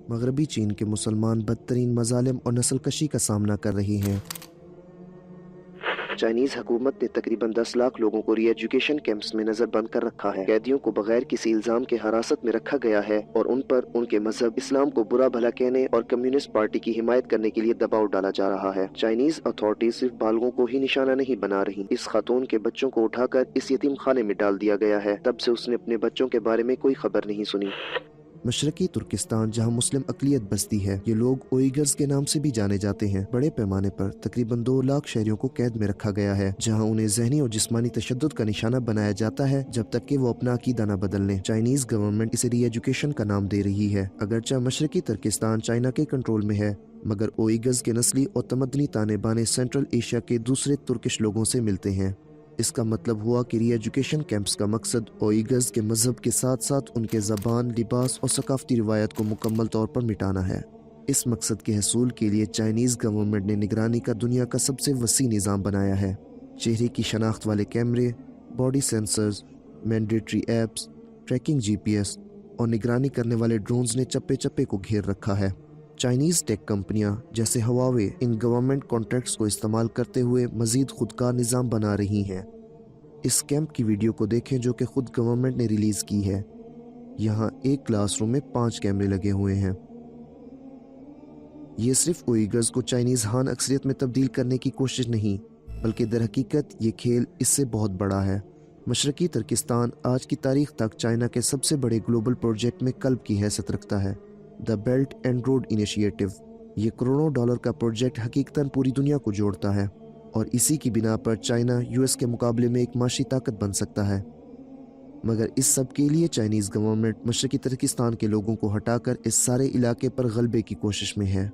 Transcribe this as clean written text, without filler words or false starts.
مغربی چین کے مسلمان بدترین مظالم اور نسل کشی کا سامنا کر رہے ہیں۔ چائنیز حکومت نے تقریباً 10 لاکھ لوگوں کو ری ایجوکیشن کیمپس میں نظر بند کر رکھا ہے۔ قیدیوں کو بغیر کسی الزام کے حراست میں رکھا گیا ہے اور ان پر ان کے مذہب اسلام کو برا بھلا کہنے اور کمیونسٹ پارٹی کی حمایت کرنے کے لیے دباؤ ڈالا جا رہا ہے۔ چائنیز اتھارٹیز صرف بالغوں کو ہی نشانہ نہیں بنا رہی، اس خاتون کے بچوں کو اٹھا کر اس یتیم خانے میں ڈال دیا گیا ہے۔ تب سے اس نے اپنے بچوں کے بارے میں کوئی خبر نہیں سنی۔ مشرقی ترکستان جہاں مسلم اقلیت بستی ہے، یہ لوگ اوئیگرز کے نام سے بھی جانے جاتے ہیں۔ بڑے پیمانے پر تقریباً 2 لاکھ شہریوں کو قید میں رکھا گیا ہے، جہاں انہیں ذہنی اور جسمانی تشدد کا نشانہ بنایا جاتا ہے جب تک کہ وہ اپنا عقیدہ نہ بدل لیں۔ چائنیز گورنمنٹ اسے ری ایجوکیشن کا نام دے رہی ہے۔ اگرچہ مشرقی ترکستان چائنا کے کنٹرول میں ہے، مگر اوئیگرز کے نسلی اور تمدنی تانے بانے سینٹرل ایشیا کے دوسرے ترکش لوگوں سے ملتے ہیں۔ اس کا مطلب ہوا کہ ری ایجوکیشن کیمپس کا مقصد اوئیگرز کے مذہب کے ساتھ ساتھ ان کے زبان، لباس اور ثقافتی روایت کو مکمل طور پر مٹانا ہے۔ اس مقصد کے حصول کے لیے چائنیز گورنمنٹ نے نگرانی کا دنیا کا سب سے وسیع نظام بنایا ہے۔ چہرے کی شناخت والے کیمرے، body sensors, mandatory apps, tracking G P S اور نگرانی کرنے والے ڈرونز نے چپے چپے کو گھیر رکھا ہے۔ چائنیز ٹیک کمپنیاں جیسے ہواوے ان گورنمنٹ کانٹریکٹس کو استعمال کرتے ہوئے مزید خودکار نظام بنا رہی ہیں۔ اس کیمپ کی ویڈیو کو دیکھیں جو کہ خود گورنمنٹ نے ریلیز کی ہے۔ یہاں ایک کلاس روم میں 5 کیمرے لگے ہوئے ہیں۔ یہ صرف اوئیگرز کو چائنیز ہان اکثریت میں تبدیل کرنے کی کوشش نہیں، بلکہ در حقیقت یہ کھیل اس سے بہت بڑا ہے۔ مشرقی ترکستان آج کی تاریخ تک چائنا کے سب سے بڑے گلوبل پروجیکٹ میں قلب کی حیثیت رکھتا ہے، دی بیلٹ اینڈ روڈ انیشیٹو۔ یہ کروڑوں ڈالر کا پروجیکٹ حقیقتاً پوری دنیا کو جوڑتا ہے، اور اسی کی بنا پر چائنا یو ایس کے مقابلے میں ایک معاشی طاقت بن سکتا ہے۔ مگر اس سب کے لیے چائنیز گورنمنٹ مشرقی ترکستان کے لوگوں کو ہٹا کر اس سارے علاقے پر غلبے کی کوشش میں ہے۔